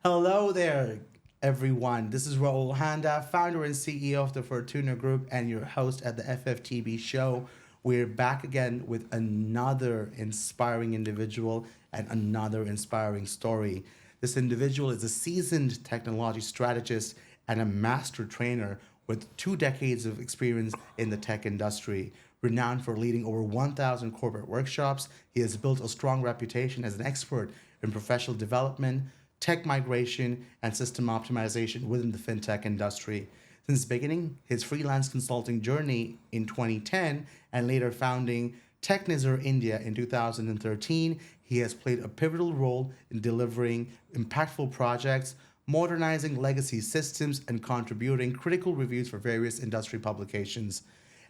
Hello there, everyone. This is Raul Handa, founder and CEO of the Fortuna Group, and your host at the FFTB show. We're back again with another inspiring individual and another inspiring story. This individual is a seasoned technology strategist and a master trainer with 2 decades of experience in the tech industry. Renowned for leading over 1,000 corporate workshops, he has built a strong reputation as an expert in professional development, tech migration, and system optimization within the fintech industry. Since beginning his freelance consulting journey in 2010 and later founding Technizer India in 2013, he has played a pivotal role in delivering impactful projects, modernizing legacy systems, and contributing critical reviews for various industry publications.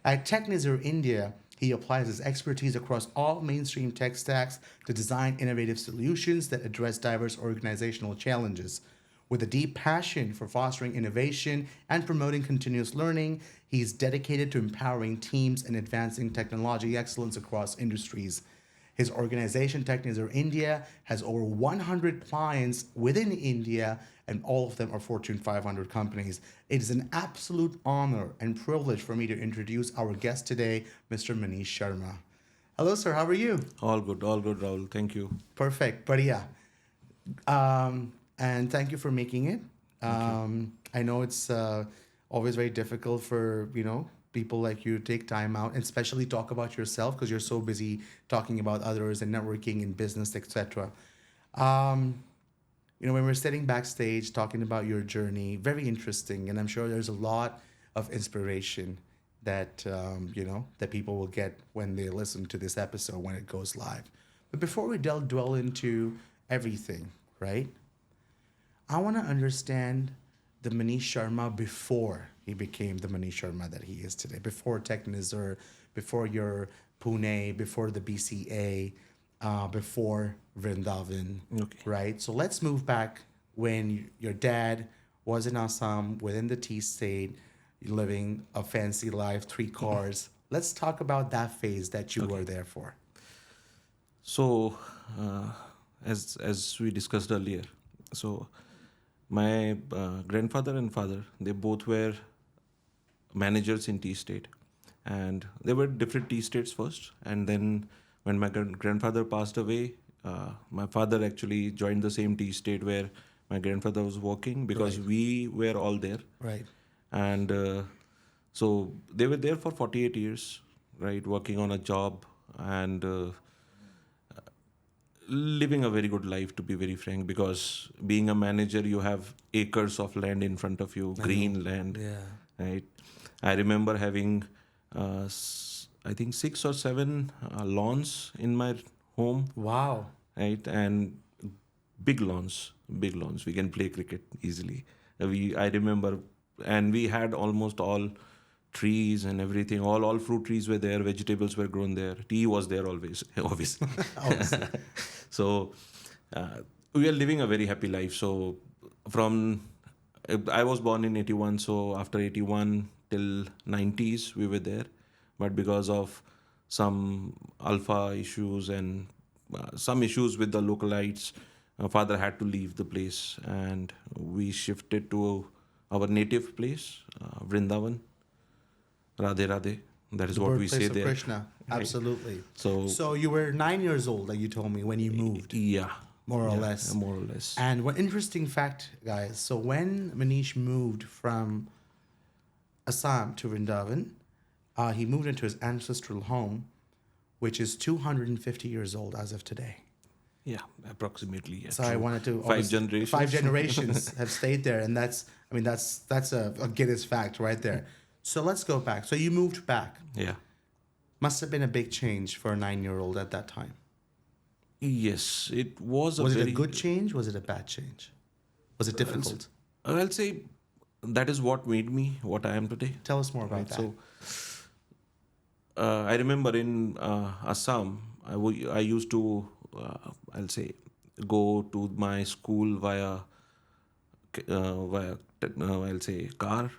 At Technizer India, he applies his expertise across all mainstream tech stacks to design innovative solutions that address diverse organizational challenges. With a deep passion for fostering innovation and promoting continuous learning, he's dedicated to empowering teams and advancing technology excellence across industries. His organization, Technizer India, has over 100 clients within India, and all of them are Fortune 500 companies. It is an absolute honor and privilege for me to introduce our guest today, Mr. Manish Sharma. Hello, sir. How are you? All good, Raul. Thank you. Perfect. But yeah, and thank you for making it. I know it's always very difficult for people like you to take time out and especially talk about yourself because you're so busy talking about others and networking and business, etc. When we're sitting backstage talking about your journey, very interesting, and I'm sure there's a lot of inspiration that that people will get when they listen to this episode when it goes live. But before we dwell into everything, right? I want to understand the Manish Sharma before he became the Manish Sharma that he is today. Before Technizer, before your Pune, before the BCA, before Vrindavan, Okay. right? So let's move back when your dad was in Assam within the tea state, living a fancy life, 3 cars. Let's talk about that phase that you were there for. So, uh, as we discussed earlier, so my grandfather and father, they both were managers in tea state, and they were different tea states first, and then when my grandfather passed away, my father actually joined the same tea state where my grandfather was working because Right. we were all there, Right. and so they were there for 48 years, right, working on a job and living a very good life, to be very frank, because being a manager, you have acres of land in front of you, I know. green land, Yeah. right? I remember having I think 6 or 7 lawns in my home, Wow. right? And big lawns, we can play cricket easily. I remember, and we had almost all trees and everything, all fruit trees were there, vegetables were grown there, tea was there always, obviously. Obviously. So uh, we are living a very happy life. So from I was born in 81, so after 81 till 90s we were there, but because of some alpha issues and some issues with the localites, father had to leave the place, and we shifted to our native place, Vrindavan, Radhe Radhe. That is The what we birthplace say of there. Krishna. Right. Absolutely. So So you were 9 years old, like you told me, when you moved, yeah, more or yeah, less. more or less. And one interesting fact, guys. So when Manish moved from Assam to Vrindavan, he moved into his ancestral home, which is 250 years old as of today. Yeah, approximately. Yeah, So I true. wanted to Five obviously- generations. 5 generations have stayed there, and that's a Guinness fact right there. So let's go back. So you moved back. Yeah. Must have been a big change for a 9 year old at that time. Yes, it was a Was it a very. good change? Was it a bad change? Was it difficult? I'll say that is what made me what I am today. Tell us more about Right. that. So I remember in Assam, I used to, I'll say, go to my school via I'll say car,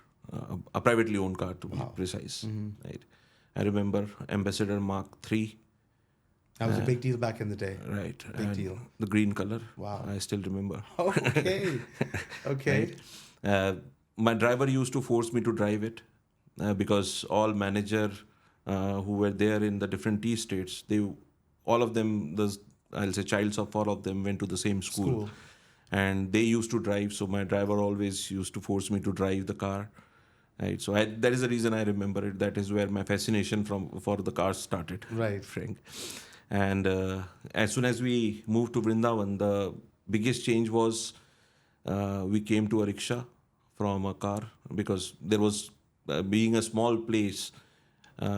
a privately owned car to be precise. Right. I remember Ambassador Mark III, That was a big deal back in the day. Right. Big And deal. the green color. Wow. I still remember. Okay. Okay. Right. My driver used to force me to drive it because all manager who were there in the different tea states, all of them, I'll say childs of all of them went to the same school. And they used to drive. So my driver always used to force me to drive the car. Right. So that is the reason I remember it. That is where my fascination for the cars started. Right. Frank. And as soon as we moved to Vrindavan, the biggest change was we came to a rickshaw from a car because there was, being a small place,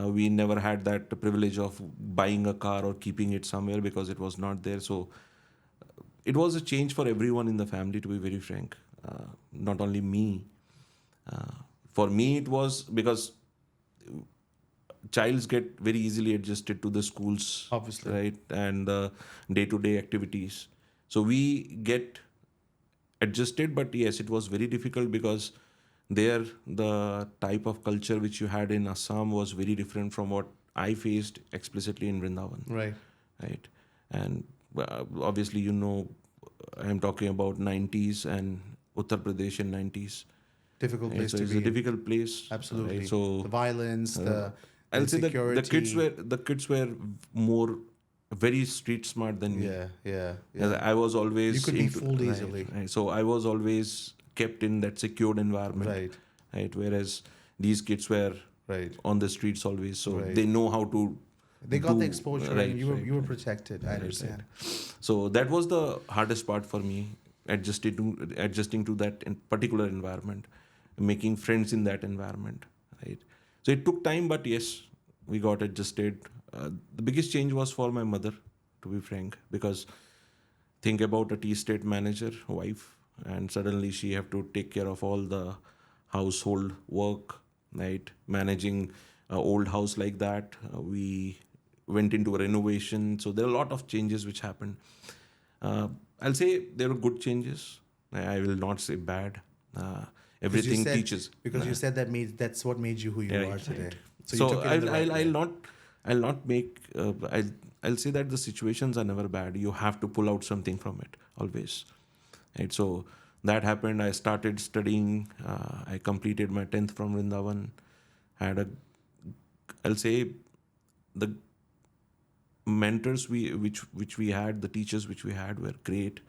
we never had that privilege of buying a car or keeping it somewhere because it was not there. So it was a change for everyone in the family, to be very frank. Not only me. For me, it was because childs get very easily adjusted to the schools, Obviously. right, and the day-to-day activities. So we get adjusted, but yes, it was very difficult because there the type of culture which you had in Assam was very different from what I faced explicitly in Vrindavan. Right. Right. And obviously, I'm talking about 90s and Uttar Pradesh in 90s. Difficult place So to it's be. a difficult place. Absolutely. Right? So the violence, the I'll say that insecurity. the kids were more very street smart than me. Yeah. I was always You could be fooled right, easily. right. So I was always kept in that secured environment. Right. Right. Whereas these kids were Right. on the streets always, so Right. they know how to. They got the do- exposure, right, and you were right. protected. I understand. So that was the hardest part for me, adjusting to that particular environment, making friends in that environment, right? So it took time, but yes, we got adjusted. The biggest change was for my mother, to be frank, because think about a tea estate manager wife, and suddenly she have to take care of all the household work, right? Managing an old house like that. We went into a renovation, so there are a lot of changes which happened. I'll say there were good changes. I will not say bad. Everything teaches. Because you said that's what made you who you Right, are today. right. So you took it in the right way. I'll not make. I'll say that the situations are never bad. You have to pull out something from it always. Right. So that happened. I started studying. I completed my 10th from Vrindavan. I'll say the mentors which we had, the teachers which we had were great.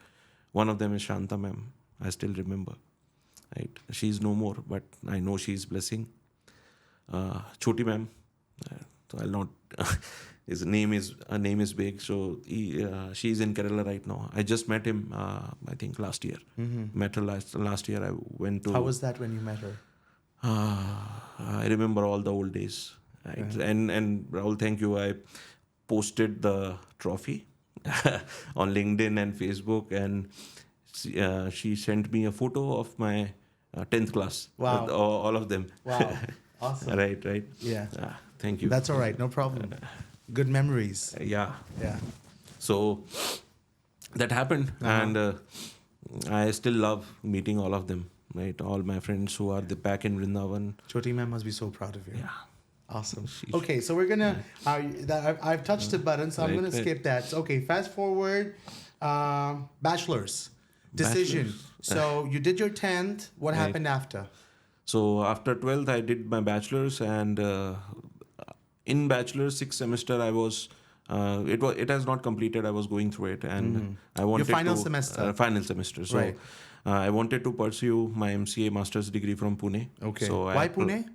One of them is Shanta ma'am. I still remember. Right. She's no more, but I know she's blessing. Choti ma'am. So I'll not. Her name is big. So she's in Kerala right now. I just met him. I think last year. Met her last year. I went to. How was that when you met her? I remember all the old days. Right? And Raul, thank you. I posted the trophy on LinkedIn and Facebook, and she sent me a photo of my 10th class. Wow. With all of them. Wow. Awesome. Right. Yeah. Thank you. That's all right. No problem. Good memories. Yeah. Yeah. So that happened, and I still love meeting all of them. Right, all my friends who are back in Vrindavan. Choti ma'am must be so proud of you. Yeah. Awesome. Okay, so we're gonna. I've touched the button, so I'm gonna skip that. Okay, fast forward. Bachelor's decision. So you did your 10th. What happened after? So after 12th, I did my bachelor's, and in bachelor's 6th semester, I was. It has not completed. I was going through it, and I wanted Your final to, semester. Final semester. So Right. I wanted to pursue my MCA master's degree from Pune. Okay. So Why Pune?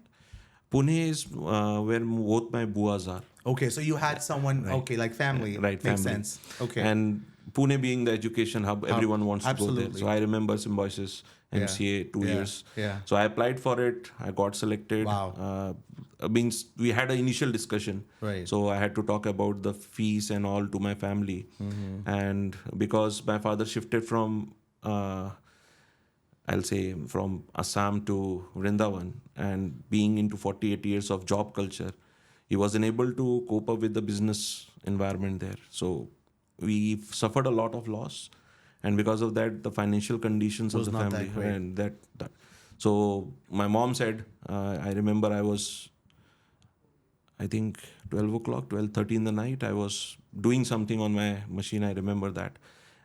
Pune is where both my buas are. Okay, so you had someone. Right. Okay, like family. Right, Makes family. sense. Okay. And Pune being the education hub, everyone wants to go there. absolutely. So I remember Symbiosis, MCA, 2 Yeah, years. yeah. So I applied for it. I got selected. Wow. Means we had an initial discussion. Right. So I had to talk about the fees and all to my family. And because my father shifted from, I'll say, from Assam to Vrindavan, and being into 48 years of job culture, he wasn't able to cope up with the business environment there. So we suffered a lot of loss, and because of that, the financial conditions Was of the not family that great. and that. So my mom said, I remember I was I think 12 o'clock, 12:30 in the night. I was doing something on my machine. I remember that.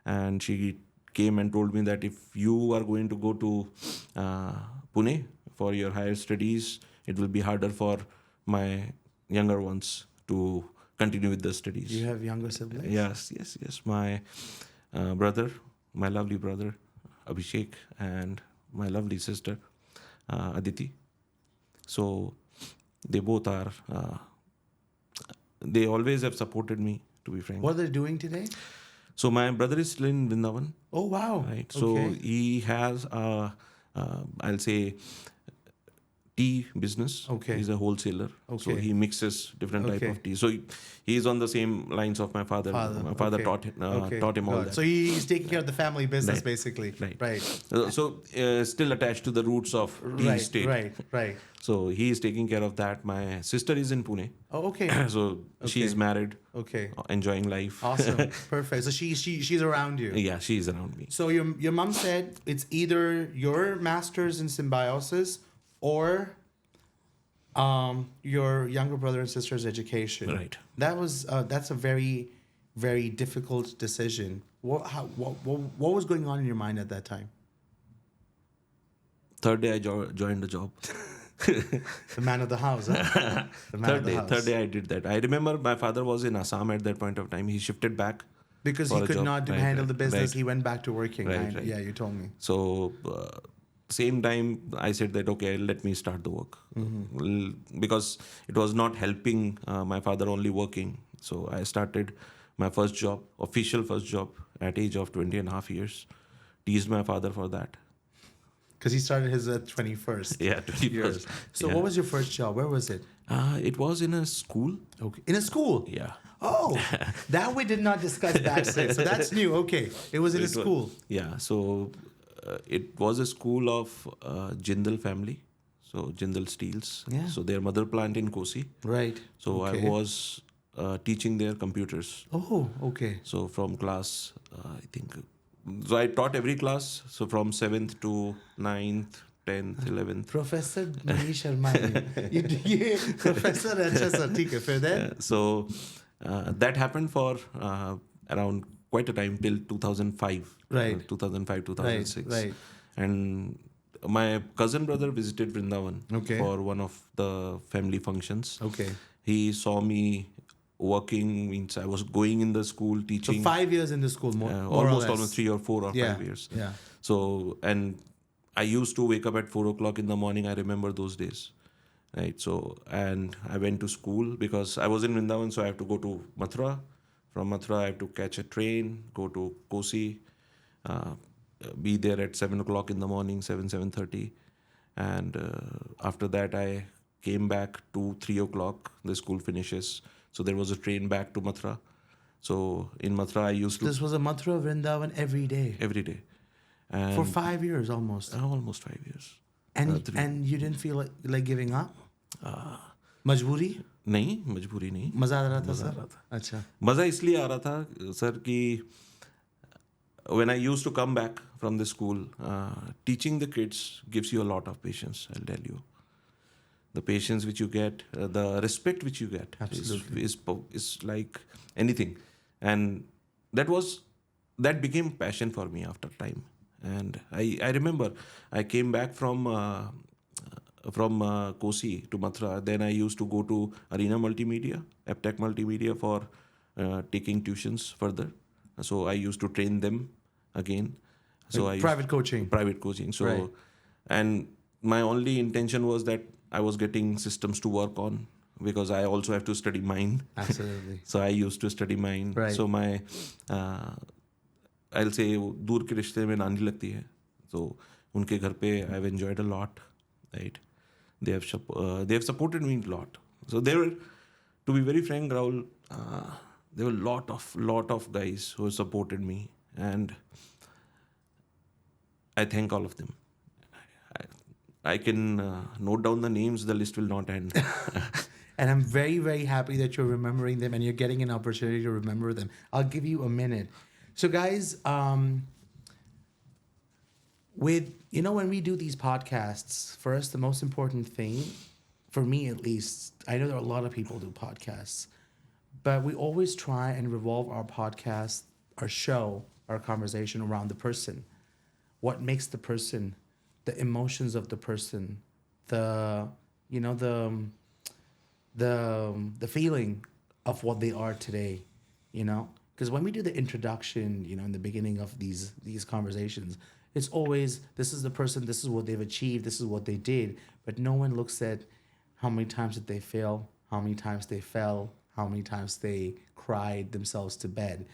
And she came and told me that if you are going to go to uh, Pune for your higher studies, it will be harder for my younger ones to continue with the studies. You have younger siblings? Yes. My brother, my lovely brother, Abhishek, and my lovely sister, Aditi. So they both are, they always have supported me, to be frank. What are they doing today? So my brother is still in Vrindavan, Oh, wow. right? So he has I'll say, tea business. Okay. He's a wholesaler. So Okay. he mixes different type Okay. of tea. So he is on the same lines of my father. My father okay. taught him all Got it. that. So he's taking care of the family business, Right. basically. Right. Right. So still attached to the roots of tea Right. state. Right. So he is taking care of that. My sister is in Pune. Oh, okay. So she is married, Okay. enjoying life. Awesome. Perfect. So she's around you. Yeah, she is around me. So your mom said it's either your master's in symbiosis or your younger brother and sister's education. Right. That's a very, very difficult decision. What was going on in your mind at that time? Third day I joined the job. The man of the house, huh? The man of the house. Third day I did that. I remember my father was in Assam at that point of time. He shifted back. Because for he a could job. not Right, handle right, the business, right. he went back to working. Right. Yeah, you told me. So same time I said that, okay, let me start the work. Because it was not helping my father only working. So I started my first job, official first job at age of 20 and a half years. Teased my father for that. Because he started his 21st. Yeah, 21st. years. So Yeah. what was your first job? Where was it? It was in a school. Okay. In a school? Yeah. Oh, that we did not discuss backstage. So that's new. Okay. It was in a school. Yeah. So it was a school of Jindal family. So Jindal Steels. Yeah. So their mother plant in Kosi. Right. So Okay. I was teaching their computers. Oh, okay. So from class, I think, so I taught every class. So from 7th to 9th, 10th, 11th. Professor Manish Sharma. ये Professor अच्छा sir ठीक है फिर then. So that happened for around quite a time till 2005. Right. 2005, 2006. Right. And my cousin brother visited Vrindavan Okay. for one of the family functions. Okay. He saw me working, means I was going in the school So teaching. 5 years in the school, more or almost less. 3 or 4 or 5 years. Yeah. So, and I used to wake up at 4 o'clock in the morning. I remember those days. Right. So, and I went to school because I was in Vrindavan, so I have to go to Mathura. From Mathura, I have to catch a train, go to Kosi, be there at 7 o'clock in the morning, 7:30. And after that, I came back to 3 o'clock. The school finishes. So there was a train back to Mathura. So in Mathura, I used to This was a Mathura Vrindavan every day. every day. And For 5 years almost. almost 5 years. And you didn't feel like giving up? मजबूरी? नहीं, मजबूरी नहीं. मजा आ रहा था sir? अच्छा. मज़ा इसलिए आ रहा था सर कि when I used to come back from the school, teaching the kids gives you a lot of patience, I'll tell you. The patience which you get, the respect which you get is like anything. And that became passion for me after time. And I remember I came back from Kosi to Mathura. Then I used to go to Arena Multimedia, Aptech Multimedia for taking tuitions further. So I used to train them again. So Like private coaching. Private coaching. So, Right. and my only intention was that I was getting systems to work on because I also have to study mine. Absolutely. So I used to study mine. Right. So my, I'll say, दूर के रिश्ते में नानी लगती है. So उनके घर पे I've enjoyed a lot, right? They have supported me a lot. So there were, to be very frank, Raul, there were lot of guys who supported me, and I thank all of them. I can note down the names. The list will not end. And I'm very, very happy that you're remembering them and you're getting an opportunity to remember them. I'll give you a minute. So guys, when we do these podcasts, for us, the most important thing for me at least, I know there are a lot of people who do podcasts, but we always try and revolve our podcast, our show, our conversation around the person. What makes the person, the emotions of the person, the you know the feeling of what they are today, you know? Because when we do the introduction, you know, in the beginning of these conversations, it's always this is the person, this is what they've achieved, this is what they did, but no one looks at how many times did they fail, how many times they fell, how many times they cried themselves to bed,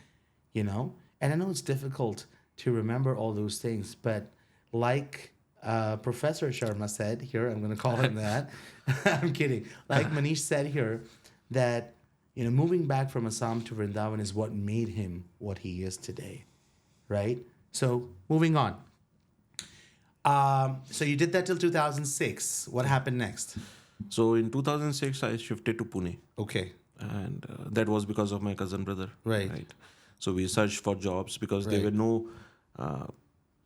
you know? And I know it's difficult to remember all those things, but like Professor Sharma said here, I'm going to call him that. I'm kidding. Like Manish said here, that you know, moving back from Assam to Vrindavan is what made him what he is today, right? So moving on. So you did that till 2006. What happened next? So in 2006, I shifted to Pune, Okay. and that was because of my cousin brother. Right. So we searched for jobs because there Right. were no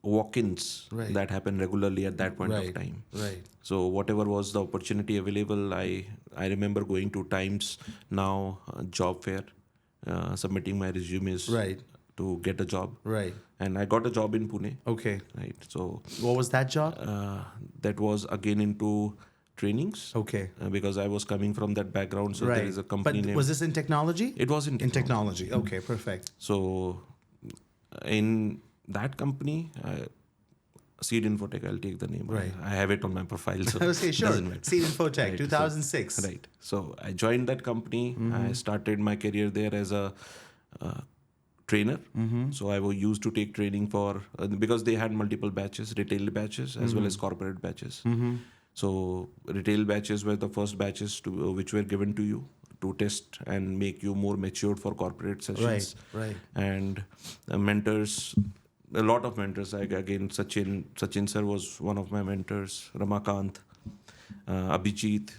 walk-ins Right. that happened regularly at that point Right. of time. Right. So whatever was the opportunity available, I remember going to Times Now job fair, submitting my resumes Right. to get a job, Right. and I got a job in Pune. Okay. Right. So What was that job? that was again into trainings. Okay. Because I was coming from that background, so right. there is a company But name. was this in technology? It was in technology. Okay, perfect. So in that company, Seed Infotech, I'll take the name. Right. I have it on my profile, so Okay, sure. doesn't matter. Seed Infotech, Right, 2006. Right. So I joined that company. I started my career there as a trainer. So I was used to take training for because they had multiple batches, retail batches as well as corporate batches. So retail batches were the first batches which were given to you to test and make you more matured for corporate sessions. Right. And mentors, a lot of mentors. Like again, Sachin sir was one of my mentors. Ramakant, Abhijit,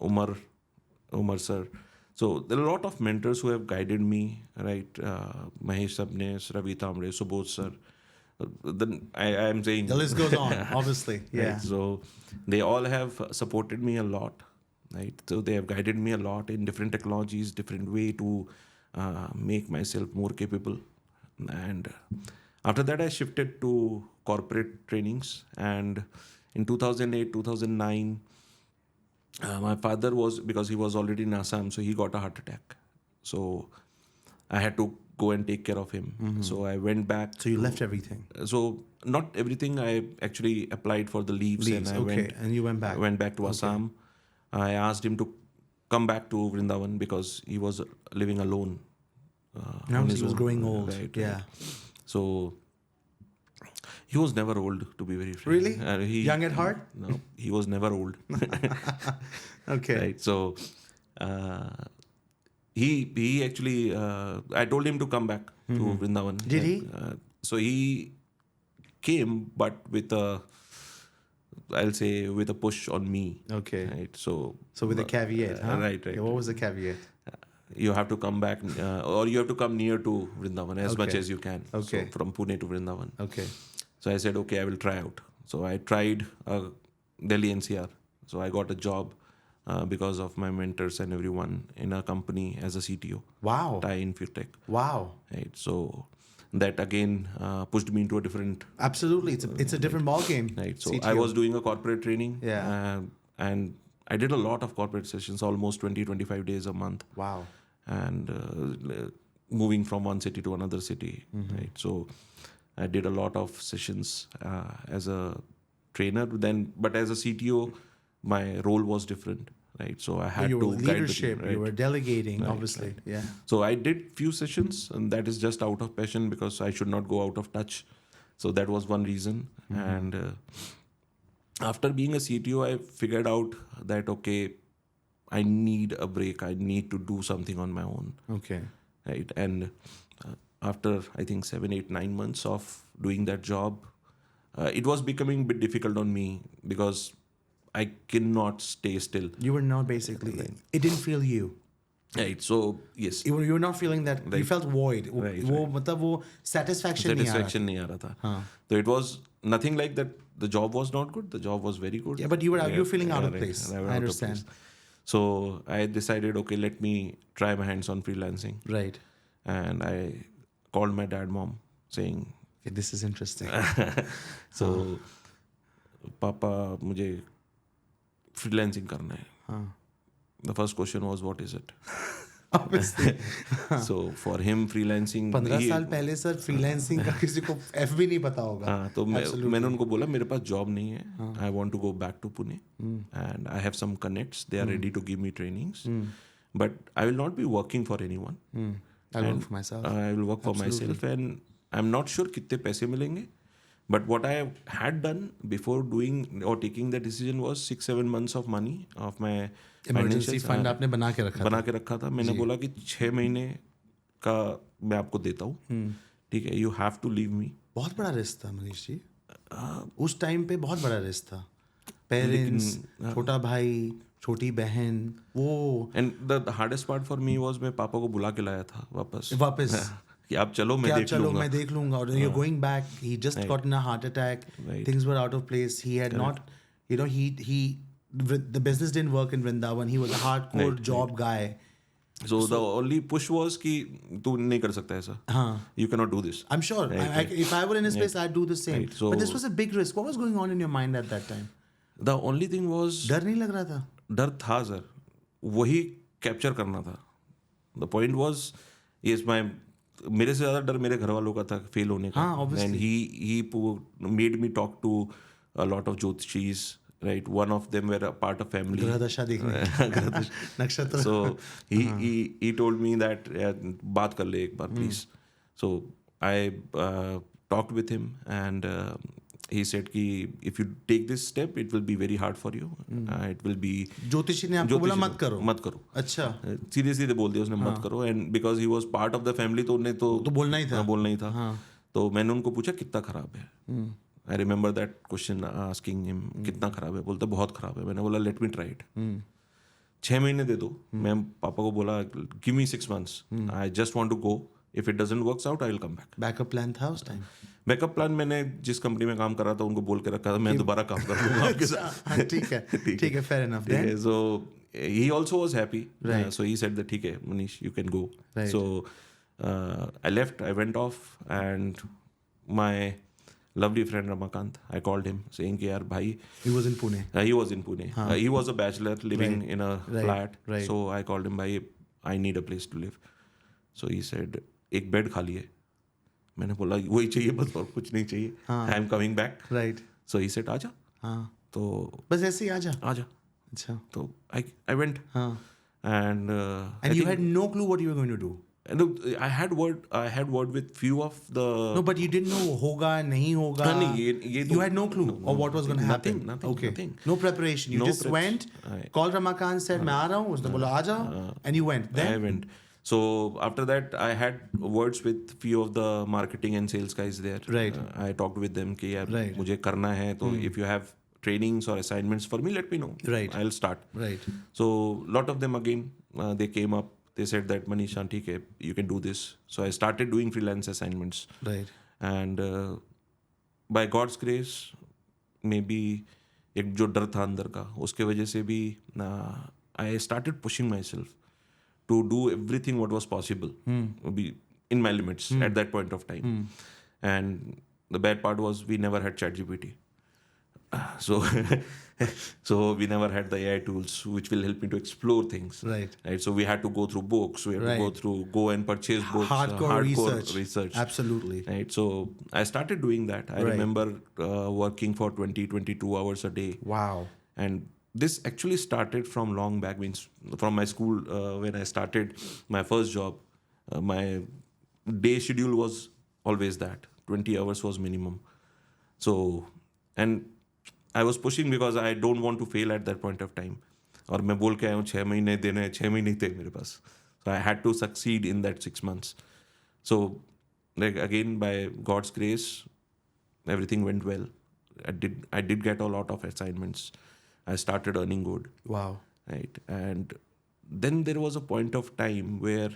Umar sir. So there are a lot of mentors who have guided me. Right, Mahesh Sabnes, Ravi Tamre, Subodh sir. Then I am saying The list goes on, obviously. Yeah. Right? So they all have supported me a lot, right? So they have guided me a lot in different technologies, different way to make myself more capable. And after that, I shifted to corporate trainings. And in 2008, 2009, my father was, because he was already in Assam, so he got a heart attack. So I had to go and take care of him. So I went back. So you left everything. So not everything. I actually applied for the leaves and I and you went back. went back to Assam. I asked him to come back to Vrindavan because he was living alone. Now on he his was own. growing old. Right. Yeah. So he was never old, to be very frank. Really? Young at heart? No, he was never old. Okay. Right. So he actually, I told him to come back to Vrindavan. Did he? So he came, but with I'll say with a push on me. Okay. Right. So with a caveat, huh? Right. Okay, what was the caveat? You have to come back, or you have to come near to Vrindavan as much Okay. as you can. Okay. So from Pune to Vrindavan. Okay. So I said, okay, I will try out. So I tried Delhi NCR. So I got a job because of my mentors and everyone in a company as a CTO. Wow. Thai Infotech. Wow. Right. So that again pushed me into a different. Absolutely. It's a different ball game. Right. So CTO. I was doing a corporate training. Yeah. And I did a lot of corporate sessions, almost 20, 25 days a month. Wow. And moving from one city to another city. Right. So I did a lot of sessions as a trainer. But as a CTO, my role was different. Right. So I had you were to guide the leadership. team. Right? You were delegating, Right, obviously. right. Yeah. So I did few sessions, and that is just out of passion because I should not go out of touch. So that was one reason. And after being a CTO, I figured out that, okay, I need a break. I need to do something on my own. Okay. Right. And after, I think, 7, 8, 9 months of doing that job, it was becoming a bit difficult on me because I cannot stay still. You were not basically. It didn't feel you. Right. So, yes. You were not feeling that. You felt void. Right, वो मतलब वो satisfaction नहीं आ रहा था. Satisfaction नहीं आ रहा था. So it was nothing like that the job was not good. The job was very good. Yeah, but you were feeling out of right. place. And I was out of understand. place. So I decided, okay, let me try my hands on freelancing. Right. And I called my dad, mom, saying, Okay, this is interesting. so पापा मुझे freelancing करना है. हाँ. The first question was, what is it? Obviously. So for him freelancing 15 साल पहले sir freelancing का किसी को एफ भी नहीं पता होगा. हाँ, तो मैंने उनको बोला मेरे पास जॉब नहीं है. I want to go back to Pune and I have some connects. They are ready to give me trainings, but I will not be working for anyone. I'll work for myself. I will work for myself, and I'm not sure कितने पैसे मिलेंगे. But what I had done before doing or taking the decision was 6-7 months of money of my emergency fund आपने बना के रखा था. मैंने बोला कि 6 महीने का मैं आपको देता हूँ, ठीक है, you have to leave me. बहुत बड़ा रिस्क था मनीष जी. उस टाइम पे बहुत बड़ा रिस्क था. पेरेंट्स, छोटा भाई, छोटी बहन, वो. And the hardest part for me was मैं पापा को बुला के लाया था वापस कि आप चलो, मैं देख लूंगा. और you're going back. He just gotten a heart attack. Right. Things were out of place. He had not, the business didn't work in Vrindavan. He was a hardcore job guy. So the only push was कि तू नहीं कर सकता ऐसा. हाँ. You cannot do this. I'm sure. If I were in his place, I'd do the same. Right. So, but this was a big risk. What was going on in your mind at that time? The only thing was डर नहीं लग रहा था? डर था sir, वही capture करना था. द पॉइंट वाज, यस, मेरे से ज़्यादा डर मेरे घर वालों का था फेल होने का. And he made me talk to a lot of ज्योतिषीज, right. One of them were a part of family. ग्रह दशा देखने. नक्षत्र. सो ही टोल्ड मी दैट बात कर ले एक बार please. So I talked with him and he said कि if you take this step it will be very hard for you. It will be. ज्योतिषी ने आपको बोला मत करो. अच्छा. सीधे बोल दिया उसने, मत करो. And because he was part of the family, तो उन्हें तो बोलना ही था. हाँ. तो मैंने उनको पूछा कितना खराब है. I remember that question asking him, कितना खराब है. बोलता बहुत खराब है. मैंने बोला लेट मी ट्राई इट. 6 महीने दे दो. मैं पापा को बोला give me 6 months. I just want to go. If it doesn't works out I will come back. Backup plan था उस टाइम? बैकअप प्लान मैंने जिस कंपनी में काम कर रहा था उनको बोल के रखा था मैं दोबारा काम कर लूंगा आपके साथ. ठीक है, fair enough. So he also was happy. So he said that ठीक है Manish, you can go. So I left. I went off, and my lovely friend Ramakant, I called him saying कि यार भाई. He was in Pune. He was in Pune. He was a bachelor living in a flat. So I called him, भाई I need a place to live. So he said एक bed खाली है. मैंने बोला वही चाहिए बस, और कुछ नहीं चाहिए. I am coming back. Right. So he said आजा. हाँ. तो बस ऐसे ही आजा. अच्छा. तो आई वेंट. हाँ. And you had no clue what you were going to do. I had word with few of the. No, but you didn't know होगा नहीं होगा. नहीं, ये you had no clue of what was going to happen. Nothing. No preparation. You just went. Called Ramakant, said मैं आ रहा हूँ. उसने बोला आजा. And you went. Then I went. So after that, I had words with few of the marketing and sales guys there. Right. I talked with them कि यार मुझे करना है, तो if you have trainings or assignments for me, let me know. Right. I'll start. Right. So lot of them again, they came up. They said that Manish, ठीक है, you can do this. So I started doing freelance assignments. Right. And by God's grace, maybe एक जो डर था अंदर का, उसके वजह से भी I started pushing myself to do everything what was possible, be in my limits at that point of time. And the bad part was we never had ChatGPT. So we never had the AI tools which will help me to explore things. Right. So we had to go through books. We had to go and purchase books. Hardcore research. Absolutely. Right. So I started doing that. I remember working for 22 hours a day. Wow. And this actually started from long back, means from my school when I started my first job. My day schedule was always that 20 hours was minimum. So, and I was pushing because I don't want to fail at that point of time. और मैं बोल के आया हूँ 6 महीने देने हैं, 6 महीने थे मेरे पास. So I had to succeed in that 6 months. So like again by God's grace, everything went well. I did get a lot of assignments. I started earning good. Wow. Right. And then there was a point of time where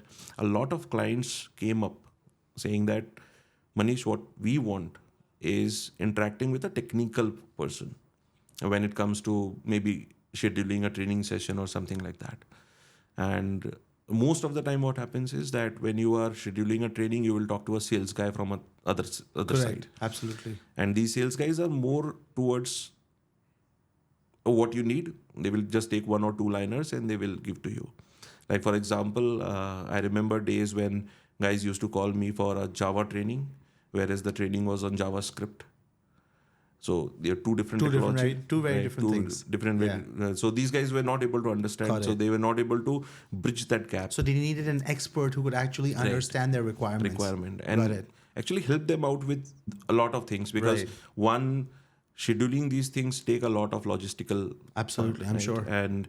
a lot of clients came up saying that, Manish, what we want is interacting with a technical person when it comes to maybe scheduling a training session or something like that. And most of the time what happens is that when you are scheduling a training, you will talk to a sales guy from other Correct. side. Absolutely. And these sales guys are more towards what you need. They will just take one or two liners and they will give to you. Like for example, I remember days when guys used to call me for a Java training, whereas the training was on JavaScript. So they are two different technology, two very right? different Two things. different. Yeah. So these guys were not able to understand. Got So it. they were not able to bridge that gap. So they needed an expert who could actually understand their requirements. Requirement Got and it. actually help them out with a lot of things, because Right. one, scheduling these things take a lot of logistical Absolutely, part, I'm right? sure. And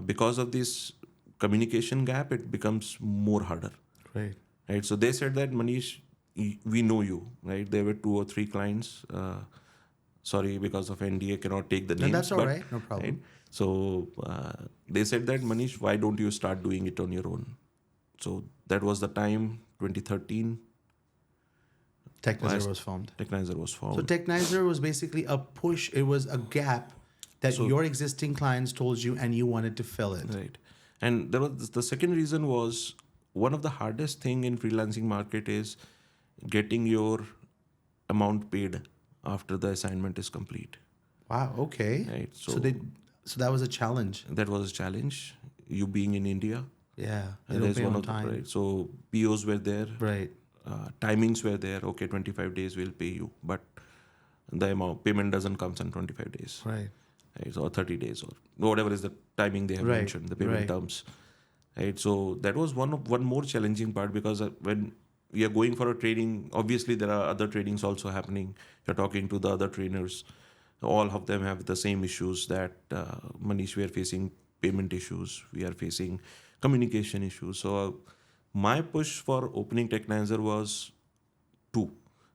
because of this communication gap, it becomes more harder, Right. right? So they said that, Manish, we know you, right? There were 2 or 3 clients. Sorry, because of NDA, cannot take the No, names. that's all but, right. No problem. Right? So they said that, Manish, why don't you start doing it on your own? So that was the time, 2013. Technizer was formed. Technizer was formed. So Technizer was basically a push. It was a gap that your existing clients told you, and you wanted to fill it. Right. And there was the second reason was, one of the hardest thing in freelancing market is getting your amount paid after the assignment is complete. Wow. Okay. Right. So that was a challenge. That was a challenge. You being in India, Yeah. They and don't there's pay one on of the, time. right. So POs were there, Right. timings were there. Okay, 25 days we'll pay you, but the amount payment doesn't come in 25 days. Right. Right, or 30 days, or whatever is the timing they have Right, mentioned, the payment right. terms. Right, so that was one more challenging part, because when we are going for a training, obviously there are other trainings also happening. You're talking to the other trainers. All of them have the same issues that, Manish, we are facing payment issues, we are facing communication issues. So my push for opening Technizer was 2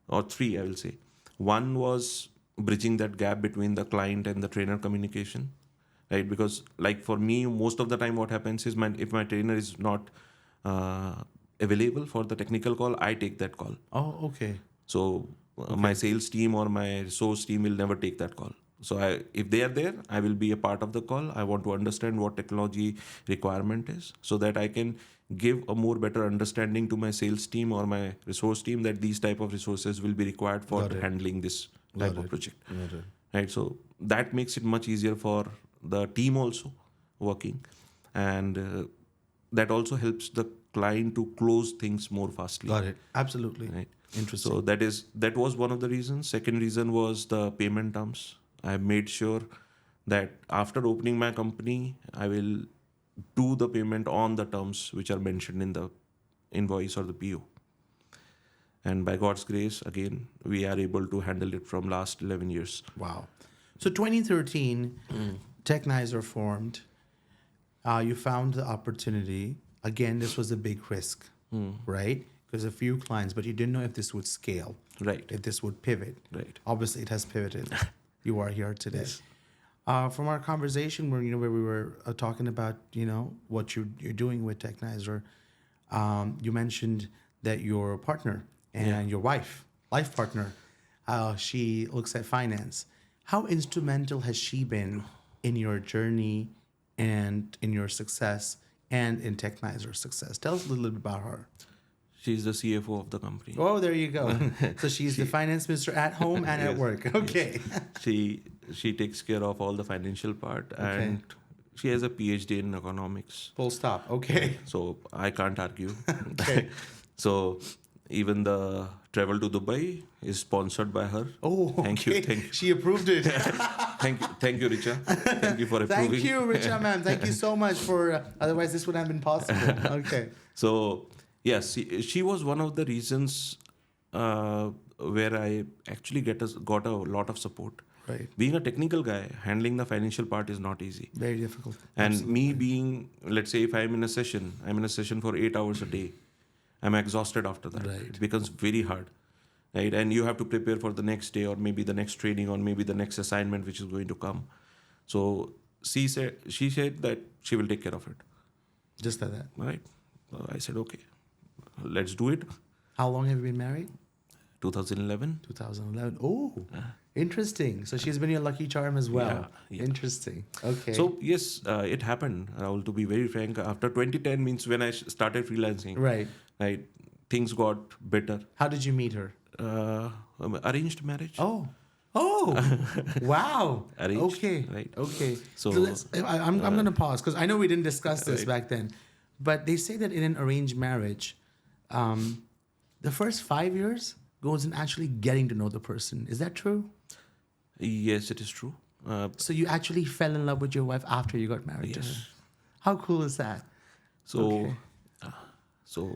or 3, I will say. One was bridging that gap between the client and the trainer communication, right? Because like for me, most of the time what happens is, if my trainer is not available for the technical call, I take that call. Oh, okay. So my sales team or my resource team will never take that call. So if they are there, I will be a part of the call. I want to understand what technology requirement is, so that I can give a more better understanding to my sales team or my resource team that these type of resources will be required for handling this type of project. Right. So that makes it much easier for the team also working, and that also helps the client to close things more fastly. Got it. Absolutely. Right. Interesting. So that was one of the reasons. Second reason was the payment terms. I made sure that after opening my company, I will do the payment on the terms which are mentioned in the invoice or the PO. And by God's grace, again, we are able to handle it from last 11 years. Wow. So 2013, Technizer formed. You found the opportunity. Again, this was a big risk, right? Because a few clients, but you didn't know if this would scale, Right. if this would pivot. Right. Obviously, it has pivoted. You are here today. From our conversation, where we were talking about what you're doing with Technizer, you mentioned that your partner and your life partner, she looks at finance. How instrumental has she been in your journey and in your success and in Technizer's success? Tell us a little bit about her. She's the CFO of the company. Oh, there you go. So she's the finance minister at home and at work. Okay. She takes care of all the financial part, and she has a PhD in economics. Full stop. Okay. So I can't argue. Okay. So even the travel to Dubai is sponsored by her. Oh, Thank you. She approved it. Thank you, Richa. Thank you for approving. Thank you, Richa, ma'am. Thank you so much for. Otherwise, this would have been possible. Okay. So yes, she was one of the reasons where I actually got a lot of support. Right. Being a technical guy, handling the financial part is not easy. Very difficult. And me being, let's say, if I'm in a session for 8 hours a day, I'm exhausted after that. Right. It becomes very hard, right? And you have to prepare for the next day, or maybe the next training, or maybe the next assignment which is going to come. So she said that she will take care of it. Just like that. Right? So I said, okay, let's do it. How long have you been married? 2011. 2011. Oh, interesting. So she's been your lucky charm as well. Yeah. Interesting. Okay. So yes, it happened, Rahul. To be very frank, after 2010 means when I started freelancing. Right. Right, things got better. How did you meet her? Arranged marriage. Oh. Wow. Arranged, Okay. right? Okay. So, I'm going to pause because I know we didn't discuss this right. back then, but they say that in an arranged marriage, the first 5 years goes in actually getting to know the person. Is that true? Yes, it is true. So you actually fell in love with your wife after you got married to her. Yes. How cool is that? So, Okay. so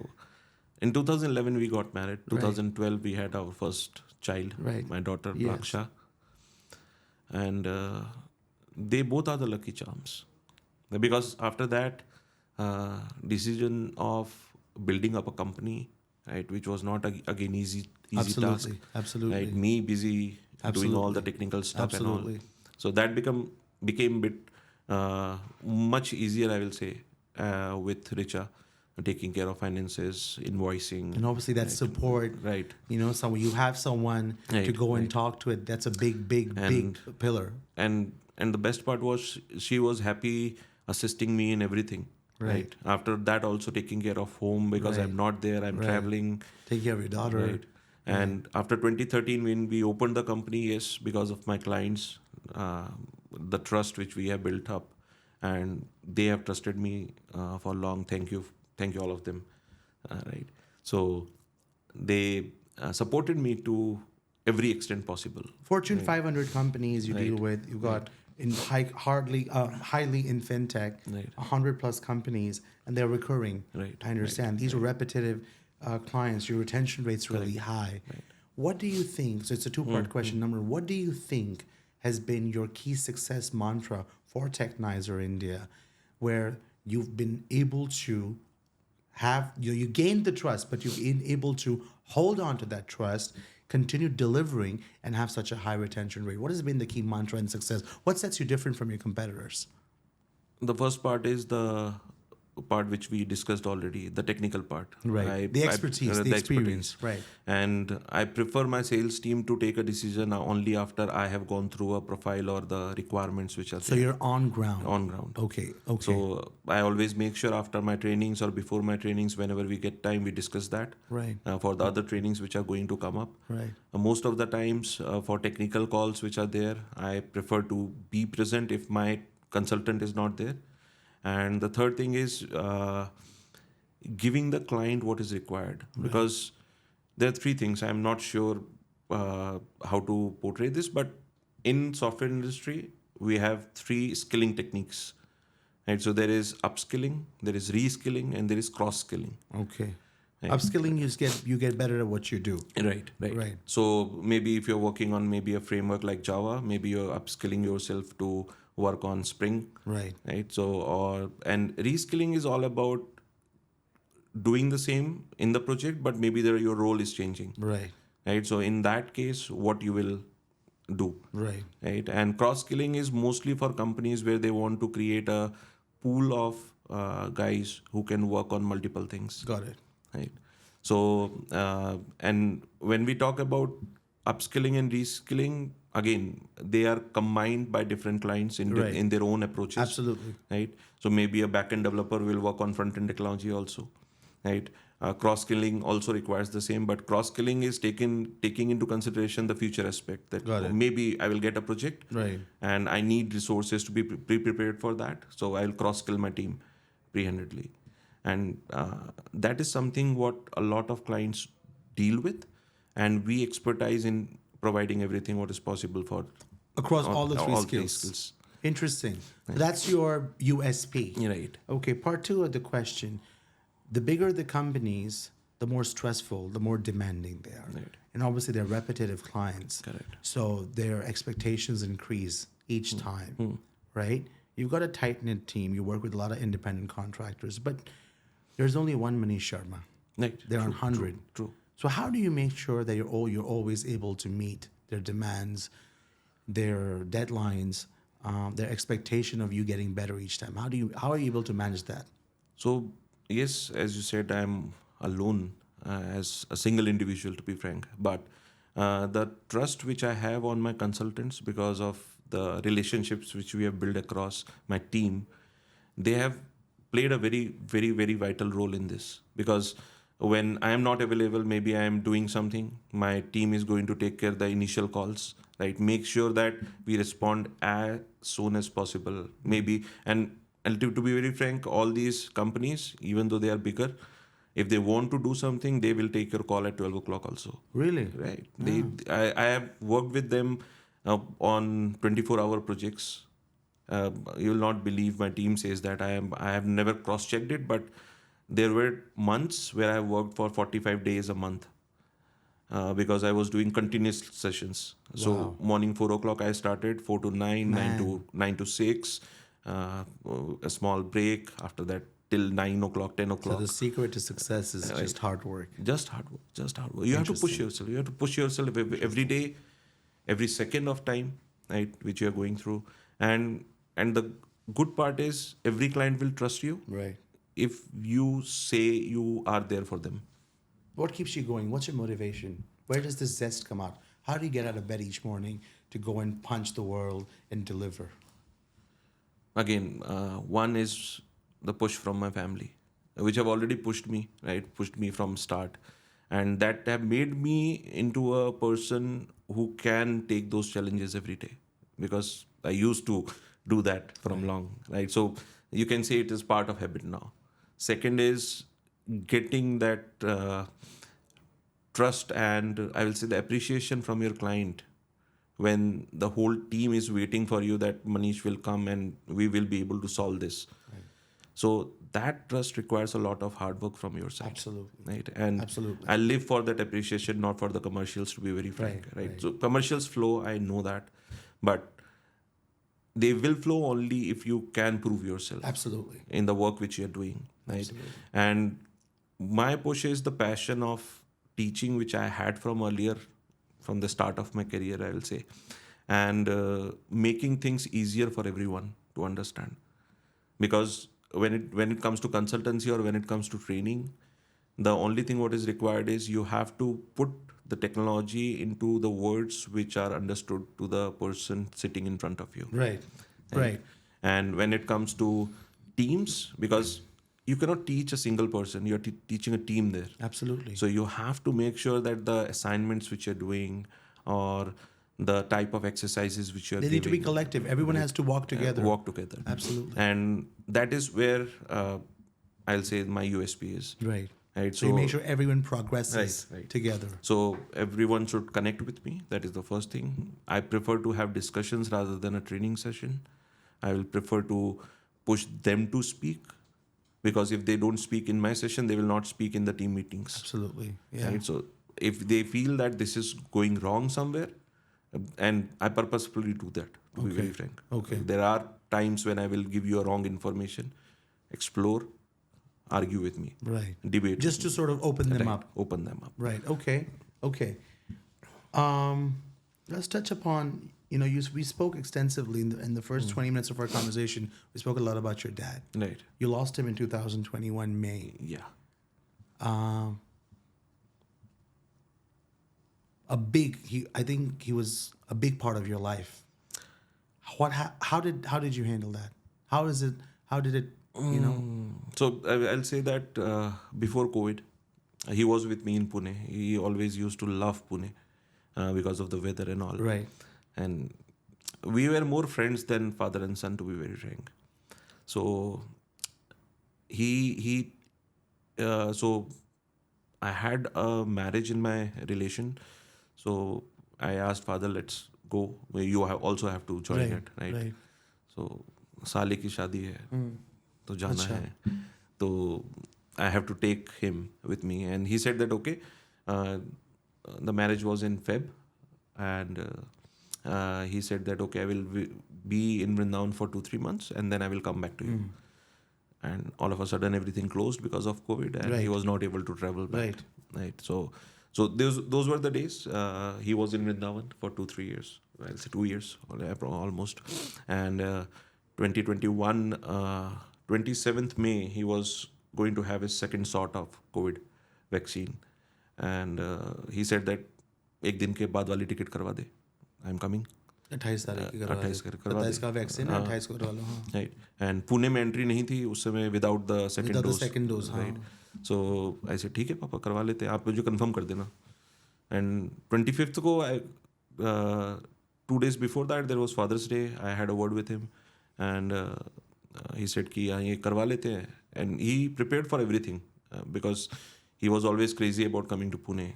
in 2011 we got married. 2012 we had our first child, Right. my daughter Yes. Praksha, and they both are the lucky charms. Because after that, decision of building up a company, right, which was not again easy task. Absolutely. Right, me busy doing all the technical stuff Absolutely. and all. So that became bit much easier, I will say, with Richa, taking care of finances, invoicing, And obviously that support, right? so you have someone to Right, go and right. talk to it. That's a big And- pillar. And the best part was she was happy assisting me in everything. Right. After that, also taking care of home because Right. I'm not there. I'm Right. traveling. Take care of your daughter. Right. And after 2013, when we opened the company, yes, because of my clients, the trust which we have built up, and they have trusted me for long. Thank you, all of them. Right. So they supported me to every extent possible. Fortune 500 companies you deal Right. with. You got in highly in fintech, Right. 100 plus companies, and they're recurring. Right. I understand. These are repetitive clients. Your retention rate's really high. What do you think? So it's a two-part question. Number, what do you think has been your key success mantra for Technizer India, where you've been able to have you gained the trust, but you've been able to hold on to that trust, continue delivering, and have such a high retention rate? What has been the key mantra and success? What sets you different from your competitors? The first part is the part which we discussed already, the technical part. The expertise, the experience. Right. And I prefer my sales team to take a decision only after I have gone through a profile or the requirements which are So there. you're on ground. On ground. Okay. So I always make sure after my trainings or before my trainings, whenever we get time, we discuss that. Right. For the other trainings which are going to come up. Right. Most of the times for technical calls which are there, I prefer to be present if my consultant is not there. And the third thing is giving the client what is required. Because there are three things. I'm not sure how to portray this, but in software industry, we have three skilling techniques. Right? So there is upskilling, there is reskilling, and there is cross-skilling. Okay. Right. Upskilling, you get better at what you do. Right. So maybe if you're working on maybe a framework like Java, maybe you're upskilling yourself to work on Spring. Right. So and reskilling is all about doing the same in the project, but maybe your role is changing. Right. So in that case, what you will do. Right. And cross-skilling is mostly for companies where they want to create a pool of guys who can work on multiple things. Got it. Right. So, and when we talk about upskilling and reskilling, again, they are combined by different clients in their own approaches. Absolutely. Right. So maybe a backend developer will work on front-end technology also. Right. Cross-skilling also requires the same, but cross-skilling is taking into consideration the future aspect that maybe I will get a project and I need resources to be prepared for that. So I'll cross-skill my team pre-handedly. And that is something what a lot of clients deal with, and we expertise in providing everything what is possible for across all the three skills. Interesting. Right. That's your USP. Right. Okay. Part two of the question: the bigger the companies, the more stressful, the more demanding they are, and obviously they're repetitive clients. Correct. So their expectations increase each time. Right. You've got a tight-knit team. You work with a lot of independent contractors, but there's only one Manish Sharma. Right. There are 100. True. So how do you make sure that you're always able to meet their demands, their deadlines, their expectation of you getting better each time? How are you able to manage that? So yes, as you said, I'm alone as a single individual, to be frank. But The trust which I have on my consultants because of the relationships which we have built across my team, they have played a very, very, very vital role in this. Because when I am not available, maybe I am doing something, my team is going to take care of the initial calls, right? Make sure that we respond as soon as possible, maybe. And to be very frank, all these companies, even though they are bigger, if they want to do something, they will take your call at 12 o'clock also. Really? Right. I have worked with them on 24-hour projects. You will not believe my team says that I have never cross-checked it, but there were months where I worked for 45 days a month because I was doing continuous sessions. So Wow. morning 4 o'clock I started, 4 to 9, Man. 9 to 6, a small break after that till 9 o'clock, ten So o'clock. the secret to success is just hard work. Just hard work, just hard work. You have to push Interesting. yourself. You have to push yourself every day, every second of time, right, which you are going through. And the good part is every client will trust you Right. if you say you are there for them. What keeps you going? What's your motivation? Where does this zest come out? How do you get out of bed each morning to go and punch the world and deliver? Again, one is the push from my family, which have already pushed me, right? Pushed me from start, and that have made me into a person who can take those challenges every day, because I used to do that from long, right? So you can say it is part of habit now. Second is getting that trust and I will say the appreciation from your client when the whole team is waiting for you that Manish will come and we will be able to solve this. So that trust requires a lot of hard work from your side. Absolutely. Right. And Absolutely. I live for that appreciation, not for the commercials, to be very frank. Right. So commercials flow, I know that. But they will flow only if you can prove yourself Absolutely. in the work which you're doing. Right. Absolutely. And my push is the passion of teaching which I had from earlier, from the start of my career, I will say, and making things easier for everyone to understand. Because when it comes to consultancy or when it comes to training, the only thing what is required is you have to put the technology into the words which are understood to the person sitting in front of you. Right. Right. And when it comes to teams, because you cannot teach a single person, you're teaching a team there. Absolutely. So you have to make sure that the assignments which you're doing or the type of exercises which you're They giving need to be collective. Everyone has to walk together. walk together. Absolutely. And that is where I'll say my USP is. Right. Right. So you make sure everyone progresses Right. together. So everyone should connect with me. That is the first thing. I prefer to have discussions rather than a training session. I will prefer to push them to speak, because if they don't speak in my session, they will not speak in the team meetings. Absolutely. Yeah. Right? So if they feel that this is going wrong somewhere, and I purposefully do that, to be very frank. Okay. There are times when I will give you a wrong information, explore, argue with me, Right. debate. Just to sort of open them up. Open them up. Right. Okay. Okay. Let's touch upon, we spoke extensively in the first 20 minutes of our conversation. We spoke a lot about your dad. Right. You lost him in 2021 May. Yeah. I think he was a big part of your life. How did you handle that? How did it, So I'll say that before COVID, he was with me in Pune. He always used to love Pune because of the weather and all. Right. And we were more friends than father and son, to be very frank. So so I had a marriage in my relation. So I asked father, let's go. You also have to join it, right? Right. So साले की शादी है, तो जाना है. So I have to take him with me, and he said that okay. The marriage was in Feb, and he said that okay, I will be in Vrindavan for 2-3 months, and then I will come back to you. And all of a sudden, everything closed because of COVID, and he was not able to travel back. Right. So those were the days. He was in Vrindavan for 2-3 years. I'll say 2 years almost. And 2021, 27th May, he was going to have his second shot of COVID vaccine. And he said that एक दिन के बाद वाली ticket करवा दे, I am coming. 28 तारीख की करवा 28 दो। करवा 27 दे. का वैक्सीन है, 28 को करवा लो. हाँ. राइट. एंड पुणे में एंट्री नहीं थी उस समय without the second Without the dose. second dose, हाँ. राइट. सो ऐसे ठीक है पापा करवा लेते हैं, आप मुझे कंफर्म कर देना. एंड 25th को आई 2 days before that there was Father's Day. I had a word with him and he said कि हाँ ये करवा लेते हैं. And he prepared for everything because he was always crazy about coming to Pune.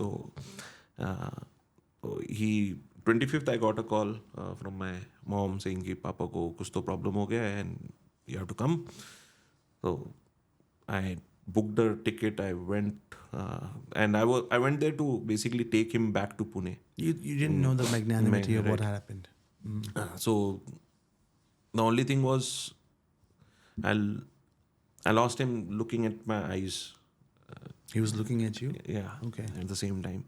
So he 25th I got a call from my mom saying कि पापा को कुछ तो प्रॉब्लम हो गया है and you have to come. So I booked the ticket. I went and I went there to basically take him back to Pune. You didn't know the magnanimity of what Right. happened. So the only thing was I lost him looking at my eyes. He was looking at you? Yeah. Okay. At the same time.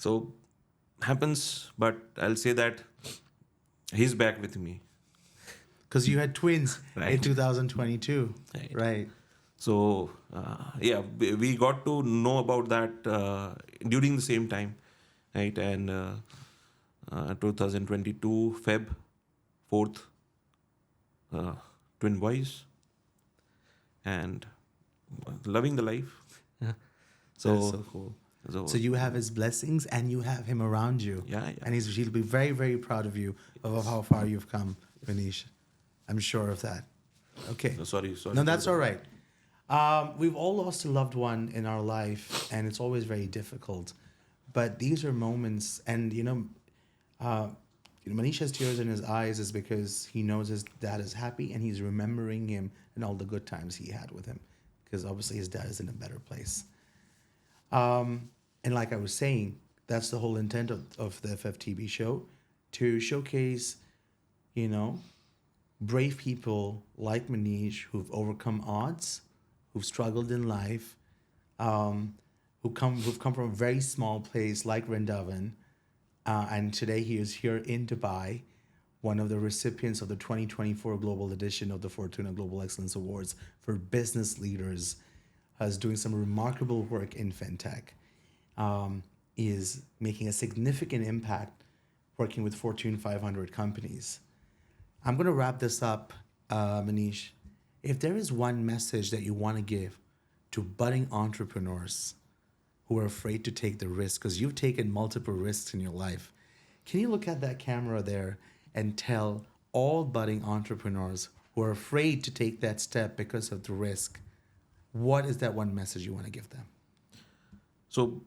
So happens, but I'll say that he's back with me. Because you had twins in Right. 2022. Right. So yeah, we got to know about that during the same time, right? And 2022 Feb 4th, twin boys, and loving the life. So That's so cool. So you have his blessings and you have him around you. Yeah. And he'll be very, very proud of you, of how far you've come, Manish. I'm sure of that. Okay. Sorry. No, that's all right. We've all lost a loved one in our life, and it's always very difficult. But these are moments, and Manish has tears in his eyes is because he knows his dad is happy, and he's remembering him and all the good times he had with him, because obviously his dad is in a better place. And like I was saying, that's the whole intent of the FFTB show, to showcase, brave people like Manish who've overcome odds, who've struggled in life, who've come from a very small place like Vrindavan, and today he is here in Dubai, one of the recipients of the 2024 global edition of the Fortuna Global Excellence Awards for business leaders, is doing some remarkable work in fintech, is making a significant impact working with Fortune 500 companies. I'm going to wrap this up, Manish. If there is one message that you want to give to budding entrepreneurs who are afraid to take the risk, because you've taken multiple risks in your life, can you look at that camera there and tell all budding entrepreneurs who are afraid to take that step because of the risk, what is that one message you want to give them? So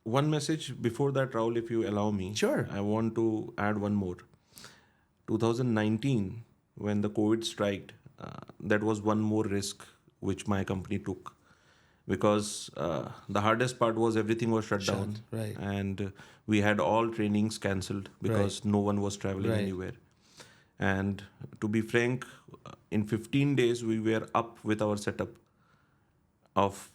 one message before that, Raul, if you allow me. Sure. I want to add one more. 2019, when the COVID struck, that was one more risk which my company took, because the hardest part was everything was shut down, right. and we had all trainings cancelled because Right. no one was traveling Right. anywhere. And to be frank, in 15 days we were up with our setup of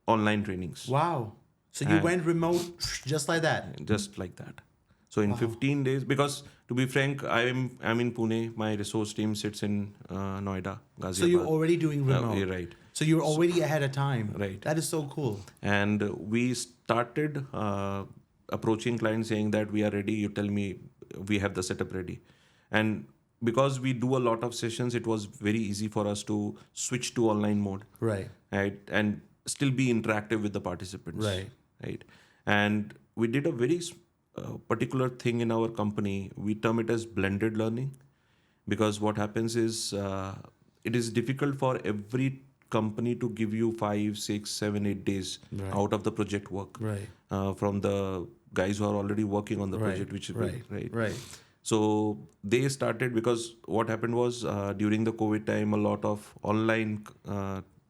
online trainings. Wow. So you went remote just like that? Just like that. So in 15 days, because to be frank, I'm in Pune. My resource team sits in Noida, Ghaziabad. So you're already doing remote? Yeah, right. So you're already ahead of time? Right. That is so cool. And we started approaching clients saying that we are ready. You tell me we have the setup ready. And because we do a lot of sessions, it was very easy for us to switch to online mode. Right. Right. And still be interactive with the participants. Right. Right. And we did a very particular thing in our company. We term it as blended learning, because what happens is it is difficult for every company to give you 5, 6, 7, 8 days out of the project work. Right. From the guys who are already working on the project, which is right. So they started, because what happened was during the COVID time, a lot of online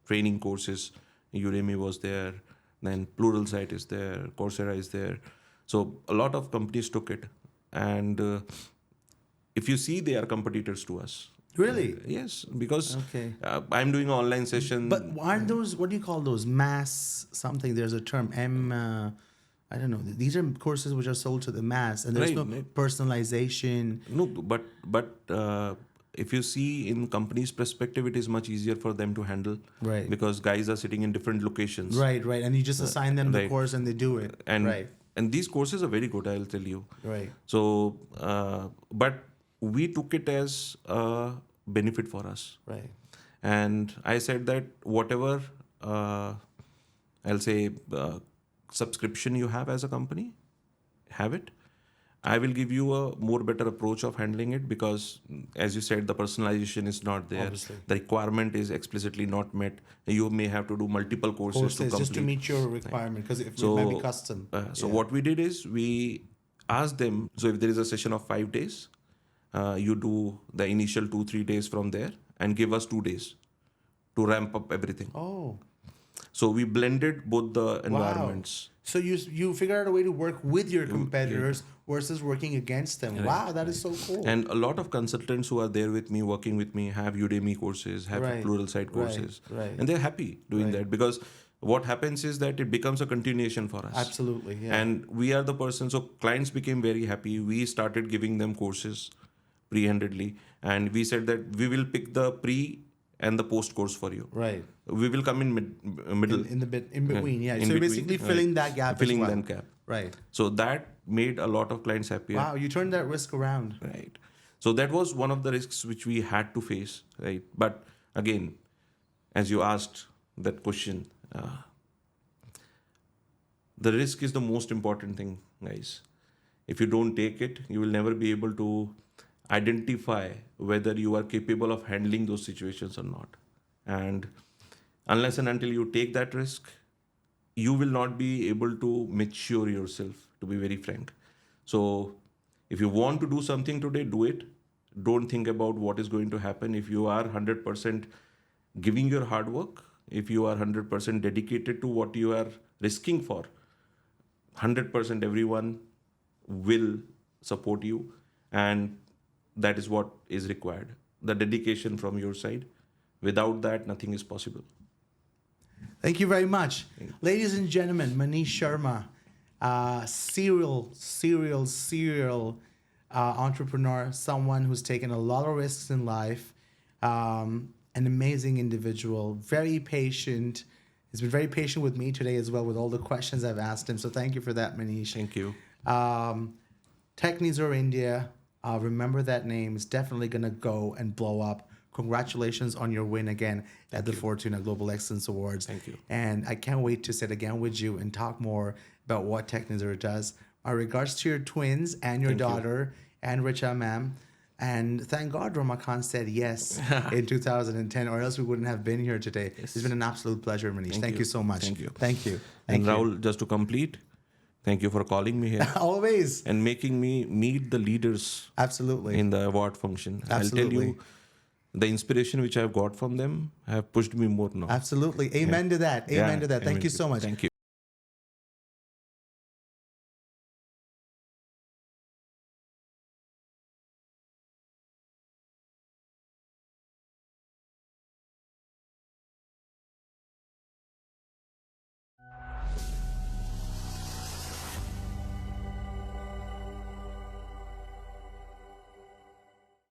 training courses, Udemy was there, then Pluralsight is there, Coursera is there. So a lot of companies took it. And if you see, they are competitors to us. Really? Yes, because Okay. I'm doing an online session. But aren't those, what do you call those? Mass something. There's a term. I don't know. These are courses which are sold to the mass, and there's no personalization. No, but if you see in company's perspective, it is much easier for them to handle. Right. Because guys are sitting in different locations. Right. And you just assign them the right. course and they do it. And right. and these courses are very good, I'll tell you. Right. So, but we took it as a benefit for us. Right. And I said that whatever, I'll say, subscription you have as a company, have it. I will give you a more better approach of handling it because, as you said, the personalization is not there. Obviously. The requirement is explicitly not met. You may have to do multiple courses to complete. Just to meet your requirement because it might be custom. So what we did is we asked them, so if there is a session of 5 days, you do the initial 2-3 days from there and give us 2 days to ramp up everything. Oh. So we blended both the environments. So you figure out a way to work with your competitors versus working against them. Right. Wow, that is so cool. And a lot of consultants who are there with me, working with me, have Udemy courses, have Right. Pluralsight courses. Right. And they're happy doing that because what happens is that it becomes a continuation for us. Absolutely, yeah. And we are the person, so clients became very happy. We started giving them courses pre-handedly. And we said that we will pick the pre and the post course for you. Right. We will come in middle. In between, yeah. In So you're between, basically filling that gap Filling as well. that gap. Right. So that made a lot of clients happier. Wow, you turned that risk around. Right. So that was one of the risks which we had to face, right? But again, as you asked that question, the risk is the most important thing, guys. If you don't take it, you will never be able to identify whether you are capable of handling those situations or not. And unless and until you take that risk, you will not be able to mature yourself, to be very frank. So if you want to do something today, do it. Don't think about what is going to happen. If you are 100% giving your hard work, if you are 100% dedicated to what you are risking for, 100% everyone will support you. And that is what is required. The dedication from your side. Without that, nothing is possible. Thank you very much. Ladies and gentlemen, Manish Sharma, serial entrepreneur, someone who's taken a lot of risks in life, an amazing individual, very patient. He's been very patient with me today as well with all the questions I've asked him. So thank you for that, Manish. Thank you. Technizer India, remember that name. It's definitely going to go and blow up. Congratulations on your win again at the Fortuna Global Excellence Awards. Thank you. And I can't wait to sit again with you and talk more about what Technizer does. My regards to your twins and your daughter and Richa ma'am. And thank God Ramakant said yes in 2010, or else we wouldn't have been here today. It's been an absolute pleasure, Manish. Thank you so much. Thank you. Thank you. And Raul, just to complete, thank you for calling me here. Always. And making me meet the leaders Absolutely. in the award function. Absolutely. I'll tell you, the inspiration which I've got from them have pushed me more now. Absolutely. Amen to that. Amen to that. Thank you so much. Thank you.